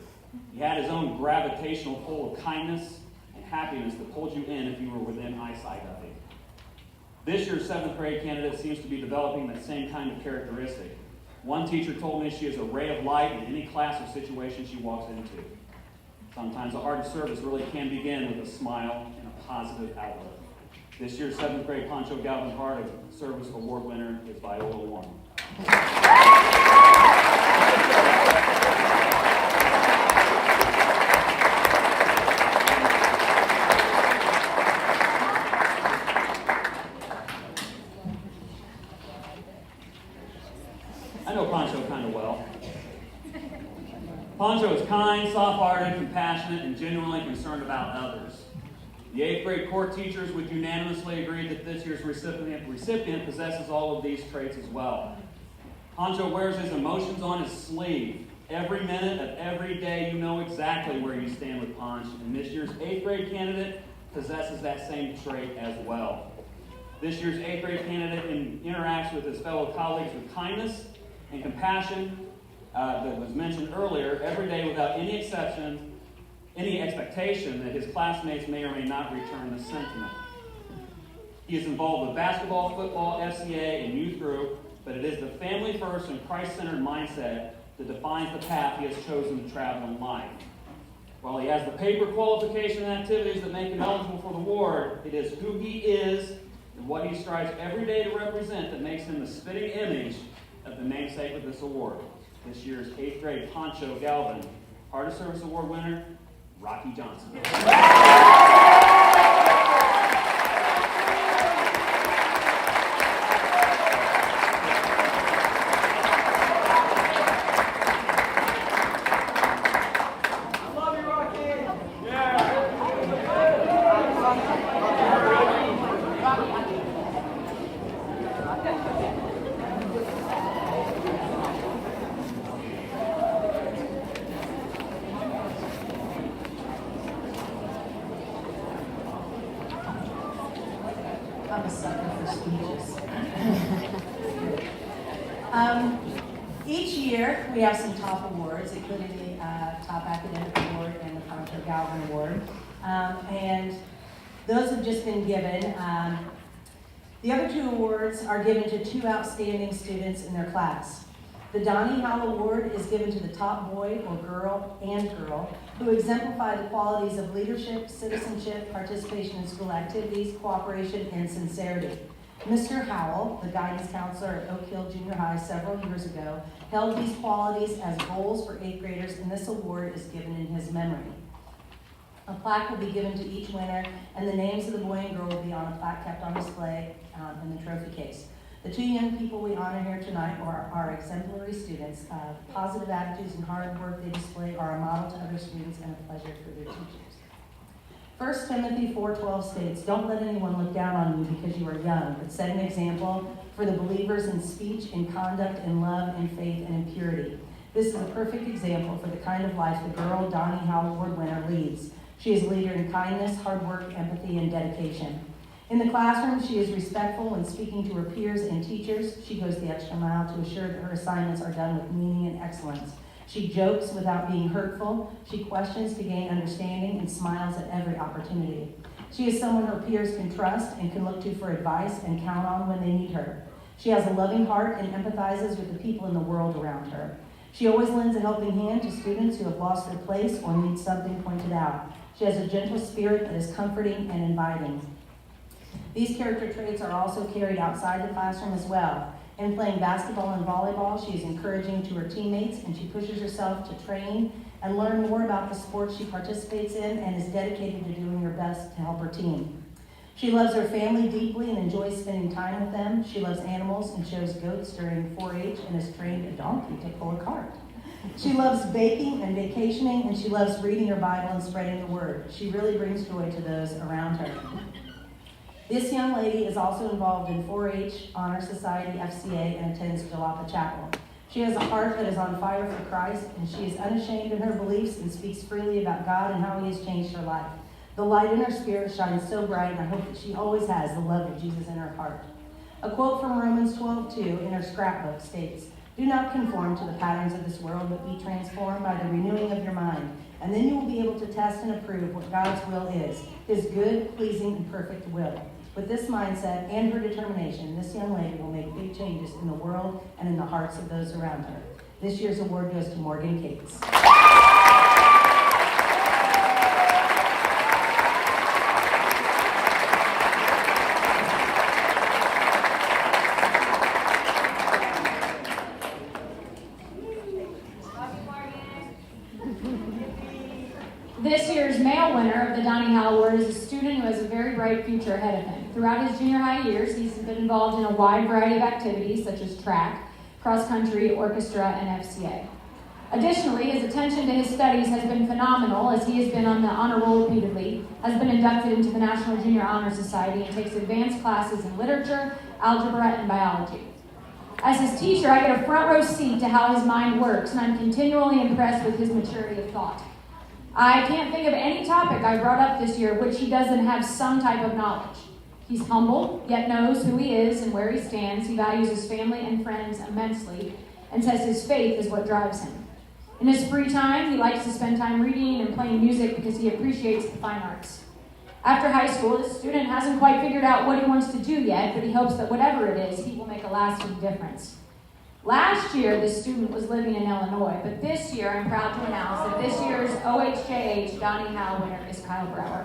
He had his own gravitational pull of kindness and happiness that pulled you in if you were within eyesight of him. This year's 7th grade candidate seems to be developing that same kind of characteristic. One teacher told me she is a ray of light in any class or situation she walks into. Sometimes the art of service really can begin with a smile and a positive outlook. This year's 7th grade Pancho Galvin Heart of Service Award winner is Viola Warren. I know Pancho kind of well. Pancho is kind, soft-hearted, compassionate, and genuinely concerned about others. The 8th grade core teachers would unanimously agree that this year's recipient possesses all of these traits as well. Pancho wears his emotions on his sleeve. Every minute of every day, you know exactly where you stand with Pancho, and this year's 8th grade candidate possesses that same trait as well. This year's 8th grade candidate interacts with his fellow colleagues with kindness and compassion that was mentioned earlier every day without any exception, any expectation that his classmates may or may not return the sentiment. He is involved with basketball, football, FCA, and youth group, but it is the family-first and Christ-centered mindset that defines the path he has chosen to travel in life. While he has the paper qualification and activities that make him eligible for the award, it is who he is and what he strives every day to represent that makes him the spitting image of the namesake of this award. This year's 8th grade Pancho Galvin Heart of Service Award winner, Rocky Johnson. I'm a sucker for speeches. Each year, we have some top awards, including the Top Academic Award and the Pancho Galvin Award. And those have just been given. The other two awards are given to two outstanding students in their class. The Donnie Howell Award is given to the top boy or girl who exemplify the qualities of leadership, citizenship, participation in school activities, cooperation, and sincerity. Mr. Howell, the guidance counselor at Oak Hill Junior High several years ago, held these qualities as goals for 8th graders, and this award is given in his memory. A plaque will be given to each winner, and the names of the boy and girl will be on a plaque kept on display in the trophy case. The two young people we honor here tonight are exemplary students. Positive attitudes and hard work they display are a model to other students and a pleasure for their teachers. 1 Timothy 4:12 states, "Don't let anyone look down on you because you are young, but set an example for the believers in speech, in conduct, in love, in faith, and in purity." This is a perfect example for the kind of life the girl Donnie Howell Award winner leads. She is a leader in kindness, hard work, empathy, and dedication. In the classroom, she is respectful when speaking to her peers and teachers. She goes the extra mile to assure that her assignments are done with meaning and excellence. She jokes without being hurtful. She questions to gain understanding and smiles at every opportunity. She is someone her peers can trust and can look to for advice and count on when they need her. She has a loving heart and empathizes with the people in the world around her. She always lends a helping hand to students who have lost their place or need something pointed out. She has a gentle spirit that is comforting and inviting. These character traits are also carried outside the classroom as well. In playing basketball and volleyball, she is encouraging to her teammates, and she pushes herself to train and learn more about the sports she participates in and is dedicated to doing her best to help her team. She loves her family deeply and enjoys spending time with them. She loves animals and shows goats during 4-H and has trained a donkey to pull a cart. She loves baking and vacationing, and she loves reading her Bible and spreading the word. She really brings joy to those around her. This young lady is also involved in 4-H, Honor Society, FCA, and attends Jalapa Chapel. She has a heart that is on fire for Christ, and she is unashamed in her beliefs and speaks freely about God and how He has changed her life. The light in her spirit shines so bright, and I hope that she always has the love of Jesus in her heart. A quote from Romans 12:2 in her scrapbook states, "Do not conform to the patterns of this world, but be transformed by the renewing of your mind. And then you will be able to test and approve what God's will is, His good, pleasing, and perfect will." With this mindset and her determination, this young lady will make big changes in the world and in the hearts of those around her. This year's award goes to Morgan Cates. This year's male winner of the Donnie Howe Award is a student who has a very bright future ahead of him. Throughout his junior high years, he's been involved in a wide variety of activities such as track, cross-country, orchestra, and FCA. Additionally, his attention to his studies has been phenomenal as he has been on the honor roll repeatedly, has been inducted into the National Junior Honor Society, and takes advanced classes in literature, algebra, and biology. As his teacher, I get a front row seat to how his mind works, and I'm continually impressed with his maturity of thought. I can't think of any topic I brought up this year which he doesn't have some type of knowledge. He's humble, yet knows who he is and where he stands. He values his family and friends immensely and says his faith is what drives him. In his free time, he likes to spend time reading and playing music because he appreciates the fine arts. After high school, this student hasn't quite figured out what he wants to do yet, but he hopes that whatever it is, he will make a lasting difference. Last year, this student was living in Illinois, but this year, I'm proud to announce that this year's OHJH Donnie Howe winner is Kyle Brower.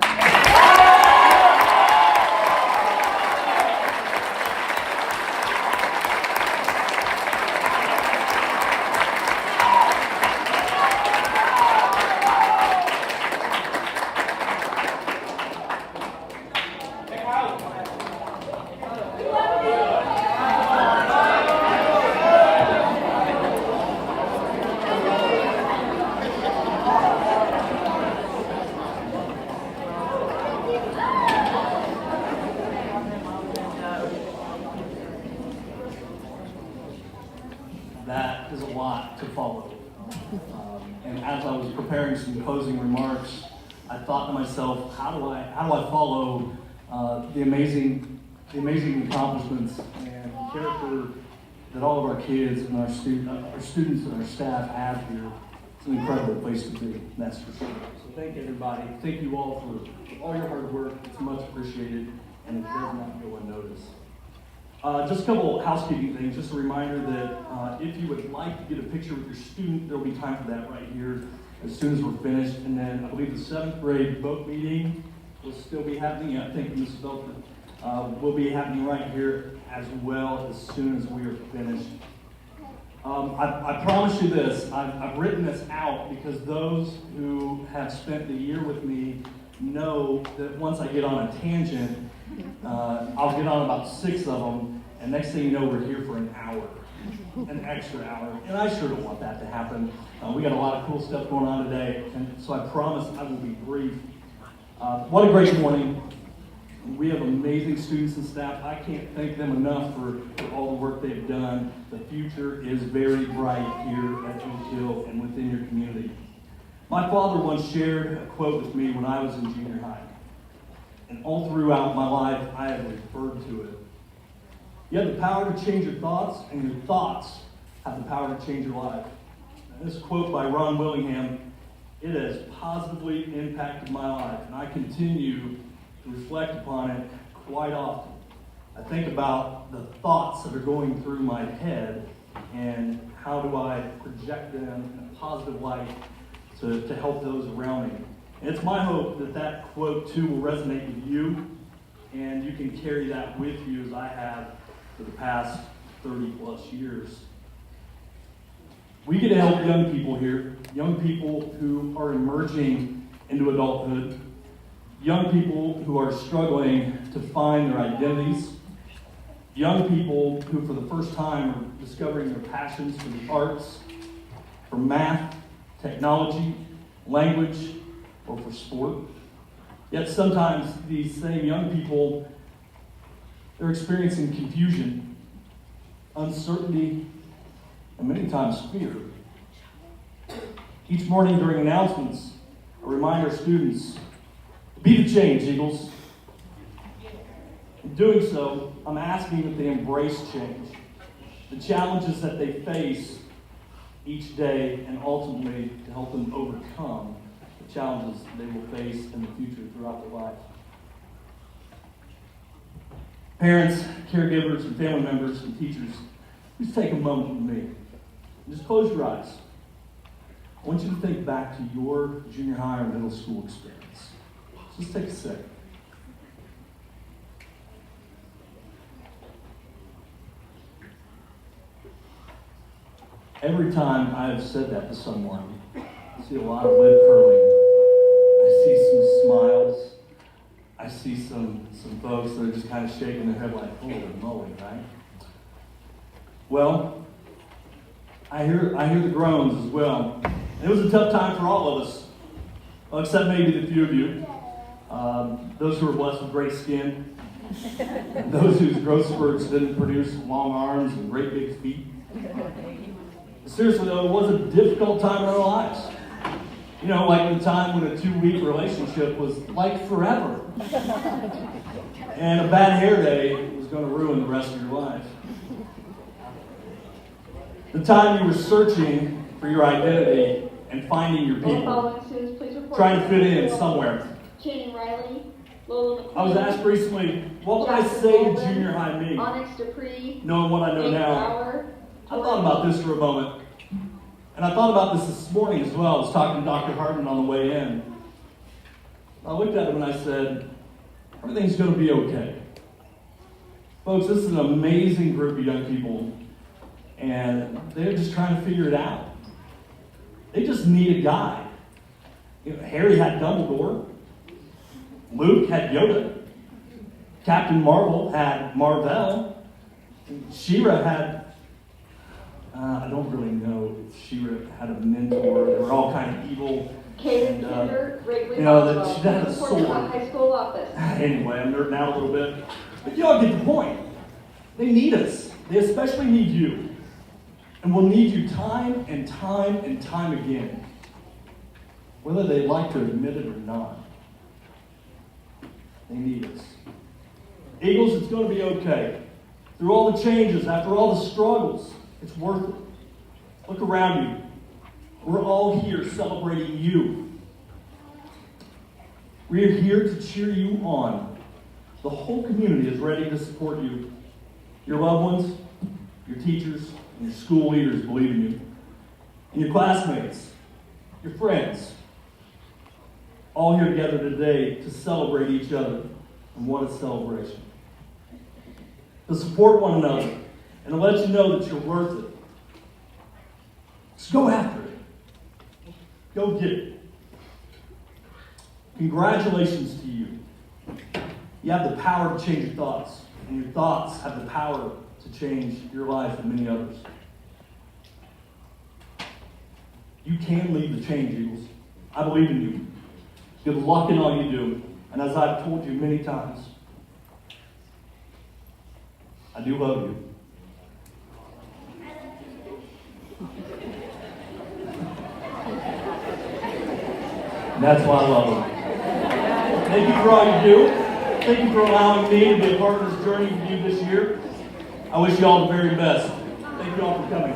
That is a lot to follow. And as I was preparing some closing remarks, I thought to myself, how do I follow the amazing accomplishments and character that all of our kids and our students and our staff have here. It's an incredible place to be, that's for sure. So thank everybody. Thank you all for all your hard work. It's much appreciated, and it does not go unnoticed. Just a couple housekeeping things. Just a reminder that if you would like to get a picture with your student, there'll be time for that right here as soon as we're finished. And then I believe the 7th grade book meeting will still be happening. I think Mrs. Beltran will be happening right here as well as soon as we are finished. I promise you this, I've written this out because those who have spent the year with me know that once I get on a tangent, I'll get on about 6 of them, and next thing you know, we're here for an hour, an extra hour, and I sure don't want that to happen. We got a lot of cool stuff going on today, and so I promise I will be brief. What a great morning. We have amazing students and staff. I can't thank them enough for all the work they've done. The future is very bright here at Oak Hill and within your community. My father once shared a quote with me when I was in junior high. And all throughout my life, I have referred to it. You have the power to change your thoughts, and your thoughts have the power to change your life. And this quote by Ron Willingham, it has positively impacted my life, and I continue to reflect upon it quite often. I think about the thoughts that are going through my head, and how do I project them in a positive light to help those around me. And it's my hope that that quote, too, will resonate with you, and you can carry that with you as I have for the past 30-plus years. We get to help young people here, young people who are emerging into adulthood, young people who are struggling to find their identities, young people who for the first time are discovering their passions for the arts, for math, technology, language, or for sport. Yet sometimes these same young people, they're experiencing confusion, uncertainty, and many times fear. Each morning during announcements, I remind our students, be the change, Eagles. In doing so, I'm asking that they embrace change, the challenges that they face each day, and ultimately to help them overcome the challenges they will face in the future throughout their life. Parents, caregivers, and family members and teachers, just take a moment with me. Just close your eyes. I want you to think back to your junior high or middle school experience. Just take a second. Every time I have said that to someone, I see a lot of lip curling. I see some smiles. I see some folks that are just kind of shaking their head like, holy moly, right? Well, I hear the groans as well. It was a tough time for all of us, well, except maybe the few of you. Those who were blessed with great skin, those whose growth spurts didn't produce long arms and great big feet. Seriously though, it was a difficult time in our lives. You know, like the time when a 2-week relationship was like forever. And a bad hair day was going to ruin the rest of your life. The time you were searching for your identity and finding your people. Trying to fit in somewhere. Shannon Riley, Lola McQueen. I was asked recently, what would I say to junior high me? Onyx Dupree. Knowing what I know now. I thought about this for a moment. And I thought about this morning as well. I was talking to Dr. Hartman on the way in. I looked at him and I said, everything's going to be okay. Folks, this is an amazing group of young people. And they're just trying to figure it out. They just need a guide. You know, Harry had Dumbledore. Luke had Yoda. Captain Marvel had Marvel. She-Ra had... I don't really know if She-Ra had a mentor. They were all kind of evil. Kaden Kinder, Gregory you know, that she had a Boswell, sword. high school office. Anyway, I'm nerding out a little bit. But y'all get the point. They need us. They especially need you. And we'll need you time and time and time again. Whether they like to admit it or not. They need us. Eagles, it's going to be okay. Through all the changes, after all the struggles, it's worth it. Look around you. We're all here celebrating you. We're here to cheer you on. The whole community is ready to support you. Your loved ones, your teachers, and your school leaders believe in you. And your classmates, your friends, all here together today to celebrate each other. And what a celebration. To support one another and to let you know that you're worth it. Just go after it. Go get it. Congratulations to you. You have the power to change your thoughts, and your thoughts have the power to change your life and many others. You can lead the change, Eagles. I believe in you. Good luck in all you do. And as I've told you many times, I do love you. And that's why I love them. Thank you for all you do. Thank you for allowing me to be a part of this journey with you this year. I wish you all the very best. Thank you all for coming.